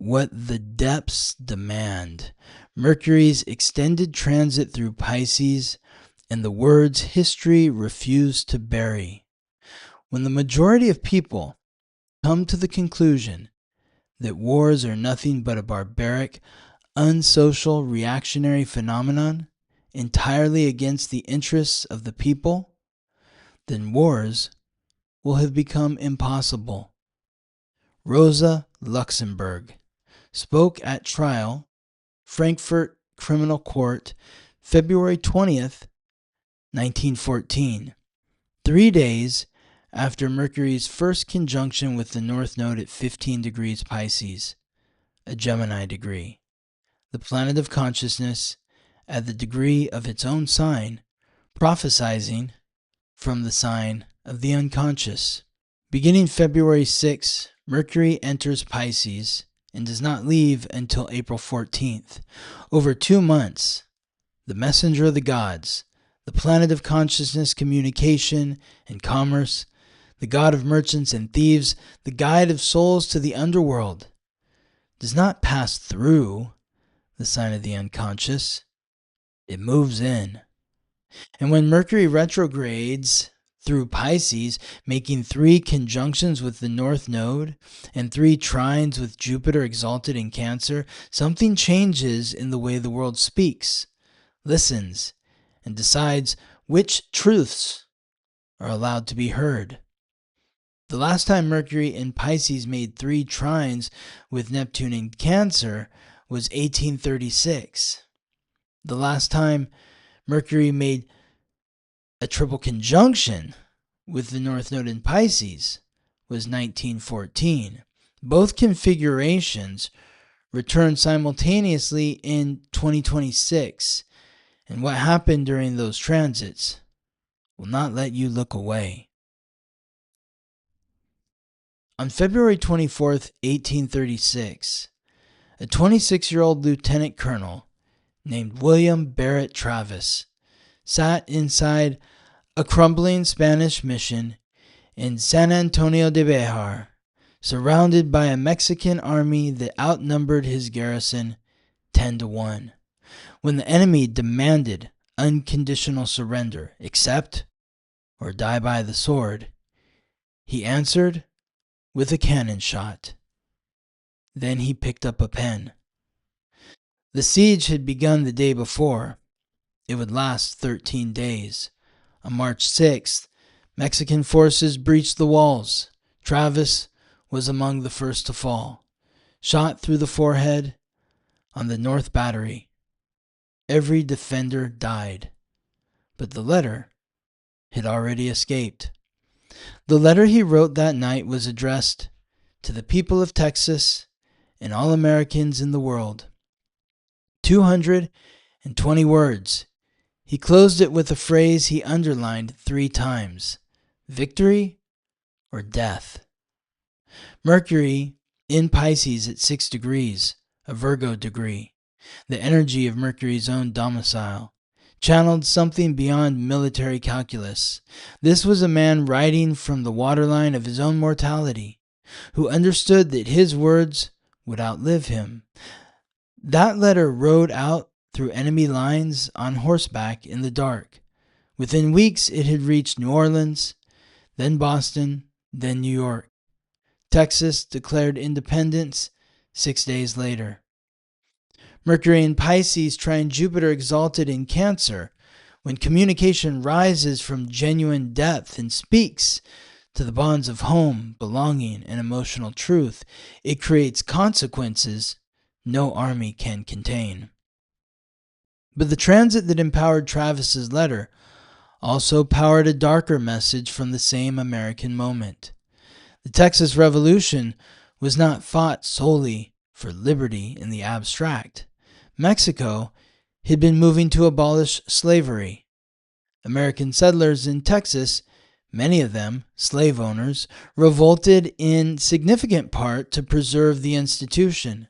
What the depths demand. Mercury's extended transit through Pisces, and the words history refused to bury. When the majority of people come to the conclusion that wars are nothing but a barbaric, unsocial, reactionary phenomenon entirely against the interests of the people, then wars will have become impossible. Rosa Luxemburg spoke at trial, Frankfurt Criminal Court, February 20th, 1914, 3 days after Mercury's first conjunction with the North Node at 15 degrees Pisces, a Gemini degree, the planet of consciousness at the degree of its own sign, prophesizing from the sign of the unconscious. Beginning February 6, Mercury enters Pisces and does not leave until April 14th. Over 2 months, the messenger of the gods, the planet of consciousness, communication, and commerce, the god of merchants and thieves, the guide of souls to the underworld, does not pass through the sign of the unconscious. It moves in. And when Mercury retrogrades through Pisces, making 3 conjunctions with the North Node and 3 trines with Jupiter exalted in Cancer, something changes in the way the world speaks, listens, and decides which truths are allowed to be heard. The last time Mercury in Pisces made 3 trines with Neptune in Cancer was 1836. The last time Mercury made a triple conjunction with the North Node in Pisces was 1914. Both configurations return simultaneously in 2026, and what happened during those transits will not let you look away. On February 24th, 1836, a 26-year-old lieutenant colonel named William Barrett Travis sat inside a crumbling Spanish mission in San Antonio de Bejar, surrounded by a Mexican army that outnumbered his garrison 10-1. When the enemy demanded unconditional surrender, accept or die by the sword, he answered with a cannon shot. Then he picked up a pen. The siege had begun the day before. It would last 13 days. On March 6th, Mexican forces breached the walls. Travis was among the first to fall, shot through the forehead on the North Battery. Every defender died, but the letter had already escaped. The letter he wrote that night was addressed to the people of Texas and all Americans in the world. 220 words. He closed it with a phrase he underlined 3 times: victory or death. Mercury in Pisces at 6 degrees, a Virgo degree, the energy of Mercury's own domicile, channeled something beyond military calculus. This was a man writing from the waterline of his own mortality, who understood that his words would outlive him. That letter rode out through enemy lines on horseback in the dark. Within weeks it had reached New Orleans, then Boston, then New York. Texas declared independence 6 days later. Mercury in Pisces trine Jupiter exalted in Cancer. When communication rises from genuine depth and speaks to the bonds of home, belonging, and emotional truth, it creates consequences no army can contain. But the transit that empowered Travis's letter also powered a darker message from the same American moment. The Texas Revolution was not fought solely for liberty in the abstract. Mexico had been moving to abolish slavery. American settlers in Texas, many of them slave owners, revolted in significant part to preserve the institution.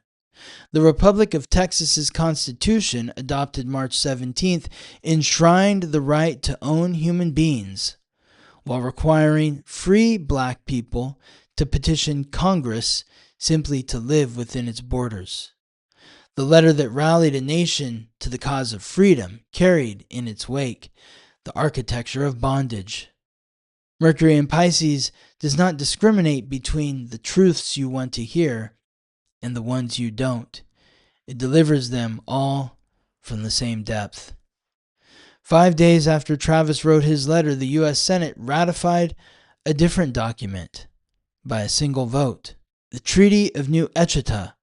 The Republic of Texas's Constitution, adopted March 17th, enshrined the right to own human beings, while requiring free black people to petition Congress simply to live within its borders. The letter that rallied a nation to the cause of freedom carried in its wake the architecture of bondage. Mercury in Pisces does not discriminate between the truths you want to hear and the ones you don't. It delivers them all from the same depth. 5 days after Travis wrote his letter, the U.S. Senate ratified a different document by a single vote. The Treaty of New Echeta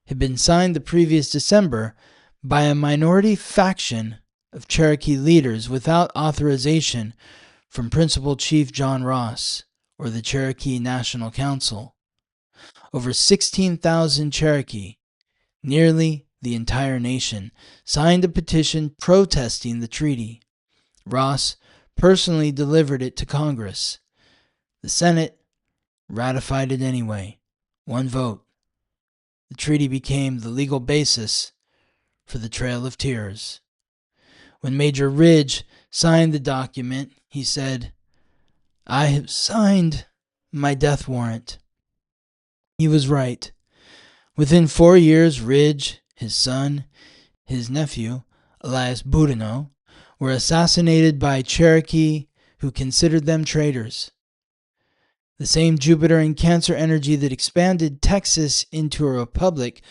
had been signed the previous December by a minority faction of Cherokee leaders without authorization from Principal Chief John Ross or the Cherokee National Council. Over 16,000 Cherokee, nearly the entire nation, signed a petition protesting the treaty. Ross personally delivered it to Congress. The Senate ratified it anyway. One vote. The treaty became the legal basis for the Trail of Tears. When Major Ridge signed the document, he said, "I have signed my death warrant." He was right. Within 4 years, Ridge, his son, his nephew, Elias Boudinot, were assassinated by Cherokee who considered them traitors. The same Jupiter and Cancer energy that expanded Texas into a republic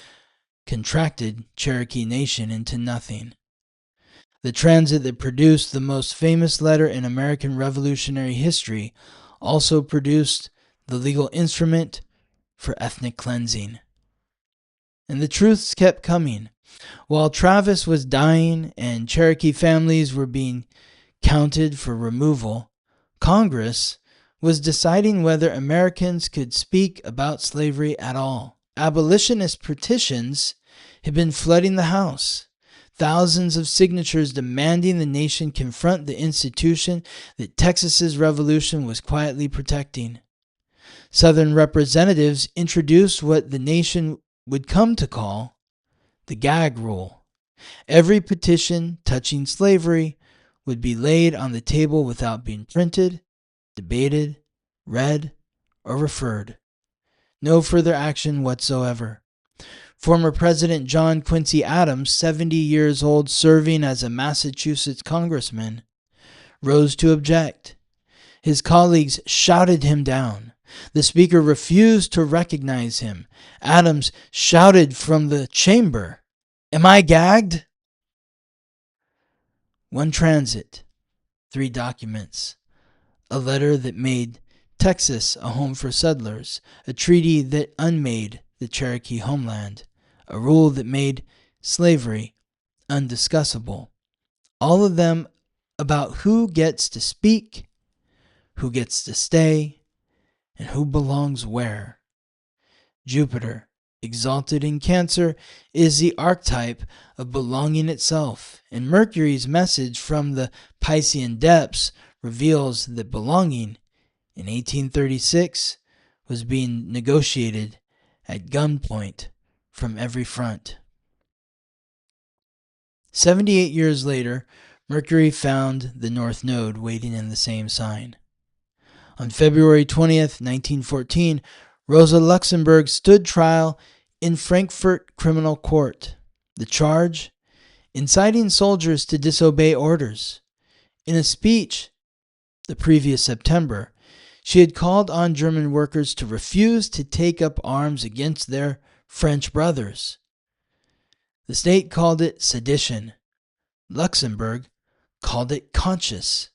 contracted Cherokee Nation into nothing. The transit that produced the most famous letter in American Revolutionary history also produced the legal instrument for ethnic cleansing. And the truths kept coming. While Travis was dying and Cherokee families were being counted for removal, Congress was deciding whether Americans could speak about slavery at all. Abolitionist petitions had been flooding the House. Thousands of signatures demanding the nation confront the institution that Texas's revolution was quietly protecting. Southern representatives introduced what the nation would come to call the gag rule. Every petition touching slavery would be laid on the table without being printed, debated, read, or referred. No further action whatsoever. Former President John Quincy Adams, 70 years old, serving as a Massachusetts congressman, rose to object. His colleagues shouted him down. The speaker refused to recognize him. Adams shouted from the chamber, "Am I gagged?" One transit, 3 documents. A letter that made Texas a home for settlers, a treaty that unmade the Cherokee homeland, a rule that made slavery undiscussable. All of them about who gets to speak, who gets to stay, and who belongs where. Jupiter, exalted in Cancer, is the archetype of belonging itself, and Mercury's message from the Piscean depths reveals that belonging in 1836 was being negotiated at gunpoint from every front. 78 years later, Mercury found the North Node waiting in the same sign. On February 20th, 1914, Rosa Luxemburg stood trial in Frankfurt Criminal Court. The charge? Inciting soldiers to disobey orders. In a speech the previous September, she had called on German workers to refuse to take up arms against their French brothers. The state called it sedition. Luxemburg called it conscious.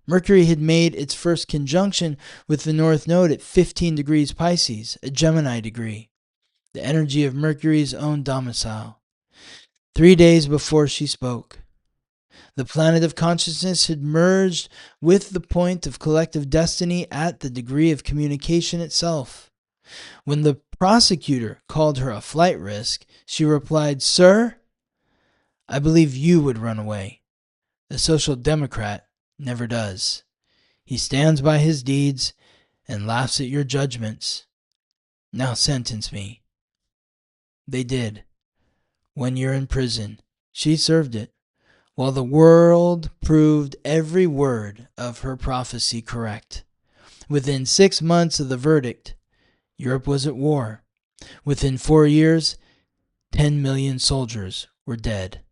Mercury had made its first conjunction with the North Node at 15 degrees Pisces, a Gemini degree, the energy of Mercury's own domicile. 3 days before she spoke, the planet of consciousness had merged with the point of collective destiny at the degree of communication itself. When the prosecutor called her a flight risk, she replied, "Sir, I believe you would run away. The Social Democrat never does. He stands by his deeds and laughs at your judgments. Now sentence me." They did. 1 year in prison. She served it, while the world proved every word of her prophecy correct. Within 6 months of the verdict, Europe was at war. Within 4 years, 10 million soldiers were dead.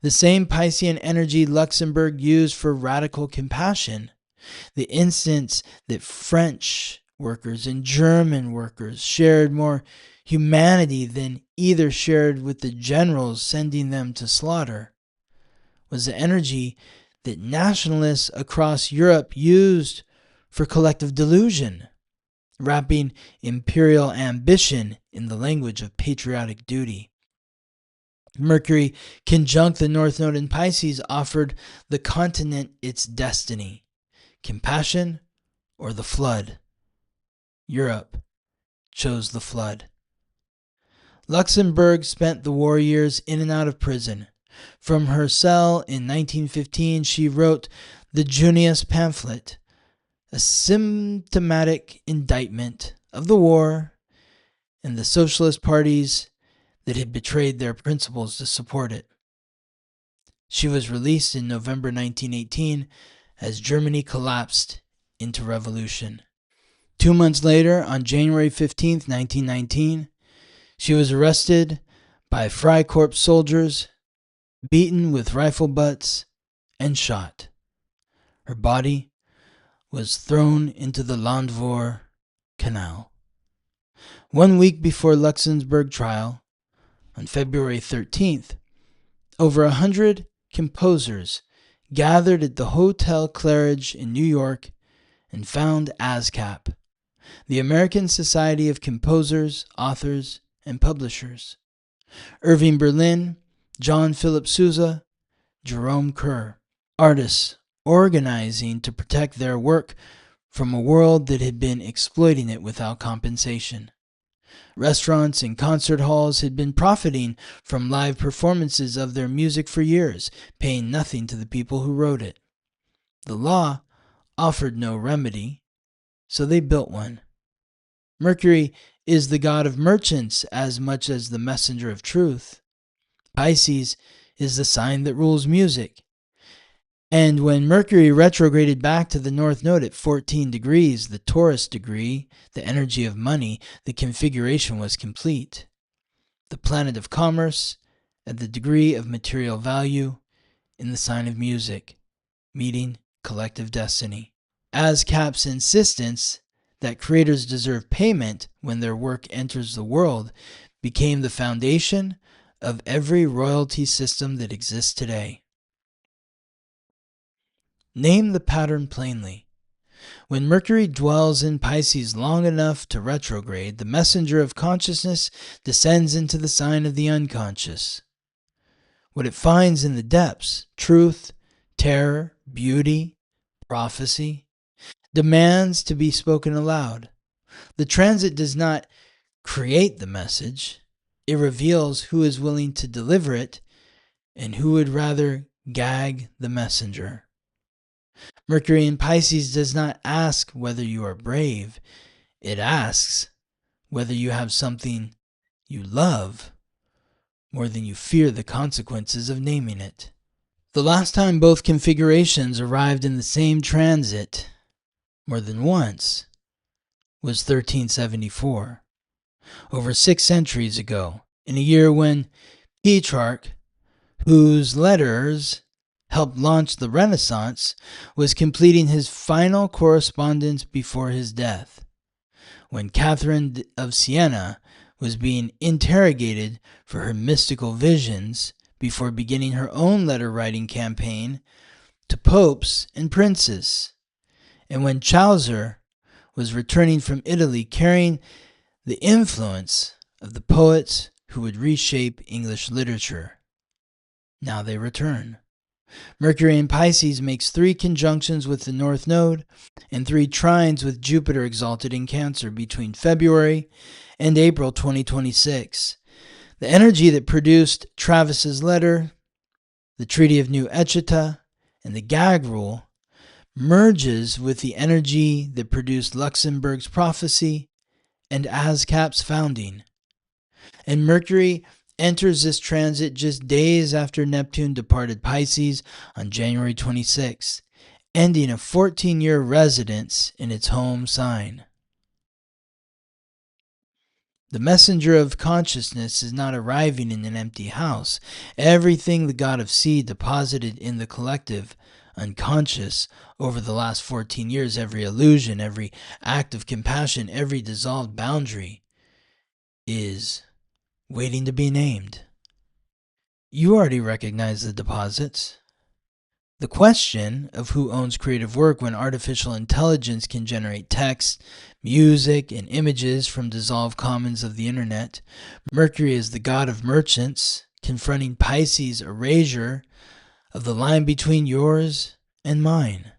The same Piscean energy Luxembourg used for radical compassion, the instance that French workers and German workers shared more humanity than either shared with the generals sending them to slaughter, was the energy that nationalists across Europe used for collective delusion, wrapping imperial ambition in the language of patriotic duty. Mercury, conjunct the North Node in Pisces, offered the continent its destiny: compassion or the flood. Europe chose the flood. Luxembourg spent the war years in and out of prison. From her cell in 1915, she wrote the Junius pamphlet, a symptomatic indictment of the war and the socialist parties that had betrayed their principles to support it. She was released in November 1918 as Germany collapsed into revolution. 2 months later, on January 15, 1919, she was arrested by Freikorps soldiers, beaten with rifle butts, and shot. Her body was thrown into the Landwehr Canal. 1 week before Luxembourg trial, on February 13th, over 100 composers gathered at the Hotel Claridge in New York and found ASCAP, the American Society of Composers, Authors, and Publishers. Irving Berlin, John Philip Sousa, Jerome Kerr, artists organizing to protect their work from a world that had been exploiting it without compensation. Restaurants and concert halls had been profiting from live performances of their music for years, paying nothing to the people who wrote it. The law offered no remedy, so they built one. Mercury is the god of merchants as much as the messenger of truth. Pisces is the sign that rules music. And when Mercury retrograded back to the North Node at 14 degrees, the Taurus degree, the energy of money, the configuration was complete. The planet of commerce at the degree of material value in the sign of music, meeting collective destiny. ASCAP's insistence that creators deserve payment when their work enters the world became the foundation of every royalty system that exists today. Name the pattern plainly. When Mercury dwells in Pisces long enough to retrograde, the messenger of consciousness descends into the sign of the unconscious. What it finds in the depths, truth, terror, beauty, prophecy, demands to be spoken aloud. The transit does not create the message. It reveals who is willing to deliver it and who would rather gag the messenger. Mercury in Pisces does not ask whether you are brave. It asks whether you have something you love more than you fear the consequences of naming it. The last time both configurations arrived in the same transit more than once was 1374, over 6 centuries ago, in a year when Petrarch, whose letters helped launch the Renaissance, was completing his final correspondence before his death, when Catherine of Siena was being interrogated for her mystical visions before beginning her own letter-writing campaign to popes and princes, and when Chaucer was returning from Italy carrying the influence of the poets who would reshape English literature. Now they return. Mercury in Pisces makes 3 conjunctions with the North Node and 3 trines with Jupiter exalted in Cancer between February and April 2026. The energy that produced Travis's letter, the Treaty of New Echeta, and the gag rule merges with the energy that produced Luxembourg's prophecy and ASCAP's founding. And Mercury enters this transit just days after Neptune departed Pisces on January 26, ending a 14-year residence in its home sign. The messenger of consciousness is not arriving in an empty house. Everything the god of seed deposited in the collective unconscious over the last 14 years, every illusion, every act of compassion, every dissolved boundary, is waiting to be named. You already recognize the deposits. The question of who owns creative work when artificial intelligence can generate text, music, and images from dissolved commons of the internet. Mercury is the god of merchants, confronting Pisces' erasure of the line between yours and mine.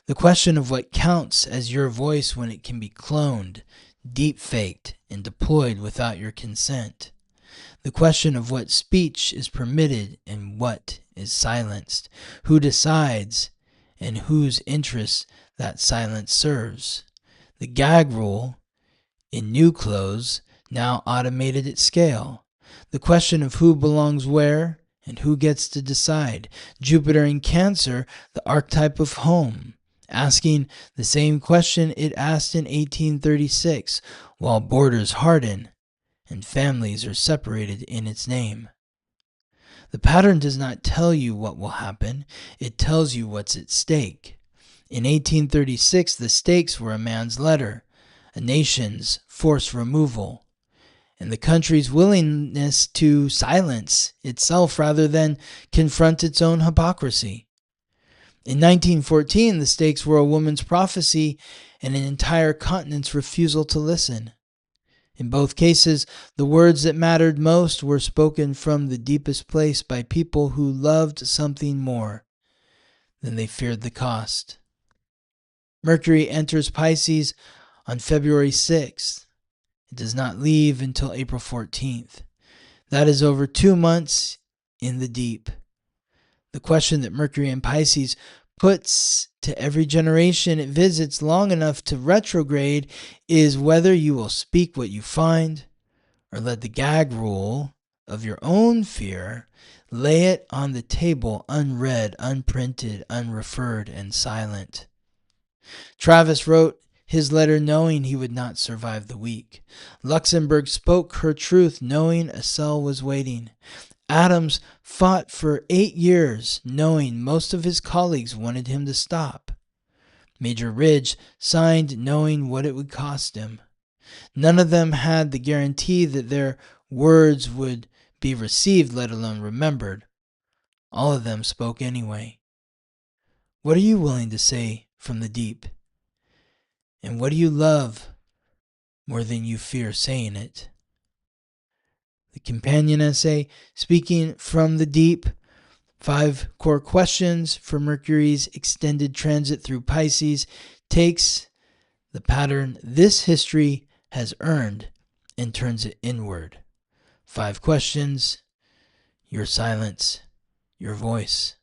The question of what counts as your voice when it can be cloned, deep-faked, and deployed without your consent. The question of what speech is permitted and what is silenced, who decides, and whose interests that silence serves. The gag rule, in new clothes, now automated at scale. The question of who belongs where and who gets to decide. Jupiter in Cancer, the archetype of home, asking the same question it asked in 1836, while borders harden and families are separated in its name. The pattern does not tell you what will happen, it tells you what's at stake. In 1836, the stakes were a man's letter, a nation's forced removal, and the country's willingness to silence itself rather than confront its own hypocrisy. In 1914, the stakes were a woman's prophecy and an entire continent's refusal to listen. In both cases, the words that mattered most were spoken from the deepest place by people who loved something more than they feared the cost. Mercury enters Pisces on February 6th. It does not leave until April 14th. That is over 2 months in the deep. The question that Mercury in Pisces puts to every generation it visits long enough to retrograde is whether you will speak what you find or let the gag rule of your own fear lay it on the table unread, unprinted, unreferred, and silent. Travis wrote his letter knowing he would not survive the week. Luxembourg spoke her truth knowing a cell was waiting. Adams fought for 8 years, knowing most of his colleagues wanted him to stop. Major Ridge signed knowing what it would cost him. None of them had the guarantee that their words would be received, let alone remembered. All of them spoke anyway. What are you willing to say from the deep? And what do you love more than you fear saying it? The companion essay, Speaking from the Deep, 5 core questions for Mercury's extended transit through Pisces, takes the pattern this history has earned and turns it inward. 5 questions, your silence, your voice.